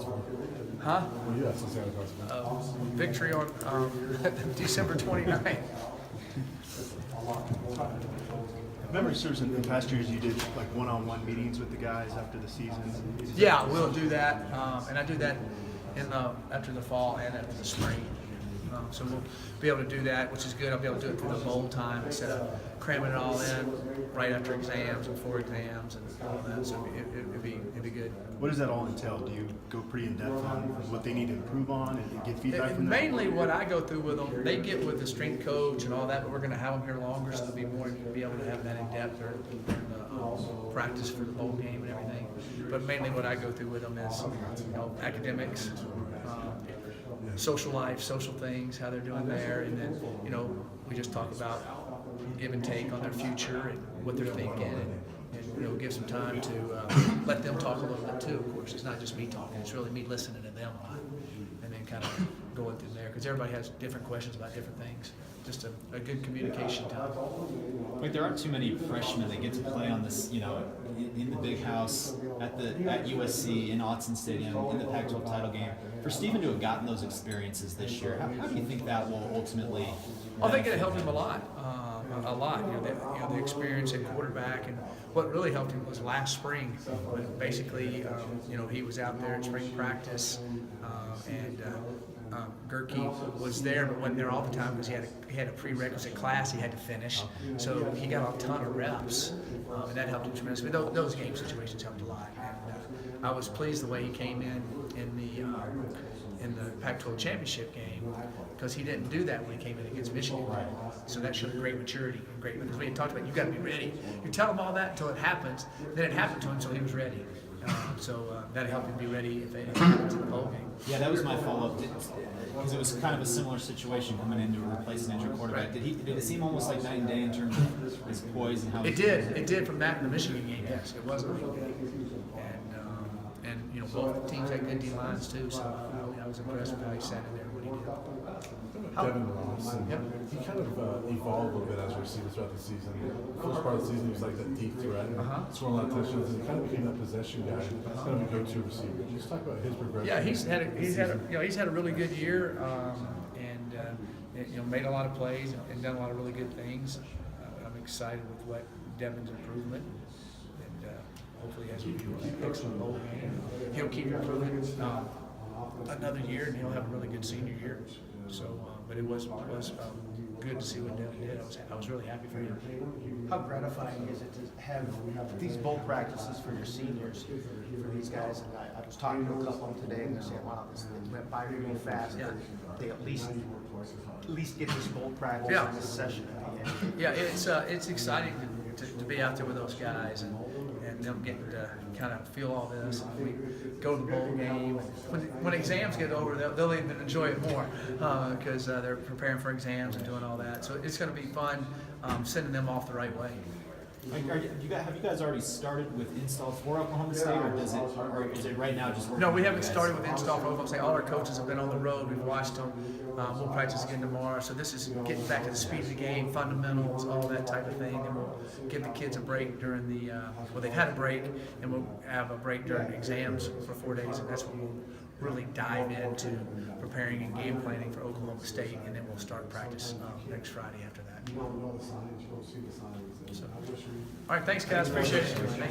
Claus for? Huh? What you asking Santa Claus for? Victory on December 29th. Memory serves in past years you did like one-on-one meetings with the guys after the season. Yeah, we'll do that, and I do that after the fall and after the spring. So we'll be able to do that, which is good. I'll be able to do it through the bowl time instead of cramming it all in right after exams and before exams and all that. So it'd be good. What does that all entail? Do you go pretty in depth on what they need to improve on and get feedback from them? Mainly what I go through with them, they get with the strength coach and all that, but we're going to have them here longer, so they'll be able to have that in depth or practice for the bowl game and everything. But mainly what I go through with them is academics, social life, social things, how they're doing there, and then we just talk about give and take on their future and what they're thinking, and give some time to let them talk a little bit too. Of course, it's not just me talking; it's really me listening to them a lot, and then kind of going through there because everybody has different questions about different things. Just a good communication time. Like there aren't too many freshmen that get to play on this, in the big house at USC in Autzen Stadium in the Pac-12 title game. For Stephen to have gotten those experiences this year, how do you think that will ultimately? I think it helped him a lot. The experience at quarterback, and what really helped him was last spring. When basically, he was out there in spring practice, and Gerke was there, but wasn't there all the time because he had a prerequisite class he had to finish. So he got a ton of reps, and that helped him tremendously. But those game situations helped a lot. And I was pleased the way he came in the Pac-12 championship game because he didn't do that when he came in against Michigan. So that showed great maturity and great because we had talked about you got to be ready. You tell him all that until it happens. Then it happened to him, so he was ready. So that helped him be ready if it happens in the bowl game. Yeah, that was my follow-up because it was kind of a similar situation coming in to replace an injured quarterback. Did it seem almost like night and day in terms of his poise and how? It did. It did from that in the Michigan game. Yes, it was a really good. And both teams had good D lines too. So I was impressed with how he sat in there and what he did. Devin Ross, and he kind of evolved a little bit as a receiver throughout the season. First part of the season, he was like that deep threat, scoring a lot of touchdowns, and he kind of became that possession guy, kind of a go-to receiver. Can you just talk about his progression? Yeah, he's had a really good year, and made a lot of plays and done a lot of really good things. I'm excited with what Devin's improvement. Hopefully he has an excellent bowl game. He'll keep improving another year, and he'll have a really good senior year. So, but it was good to see what Devin did. I was really happy for him. How gratifying is it to have these bowl practices for your seniors, for these guys? And I was talking to a couple of them today, and they're saying, "Wow, this went by really fast." Yeah. They at least get this bowl practice in this session at the end. Yeah, it's exciting to be out there with those guys and them getting to kind of feel all this. And we go to the bowl game. When exams get over, they'll even enjoy it more because they're preparing for exams and doing all that. So it's going to be fun sending them off the right way. Have you guys already started with install for Oklahoma State, or is it right now just working? No, we haven't started with install for Oklahoma State. All our coaches have been on the road. We've watched them. We'll practice again tomorrow. So this is getting back to the speed of the game, fundamentals, all that type of thing. And we'll give the kids a break during the they've had a break, and we'll have a break during exams for 4 days, and that's when we'll really dive into preparing and game planning for Oklahoma State, and then we'll start practice next Friday after that. So, all right, thanks guys, appreciate it. Thank you.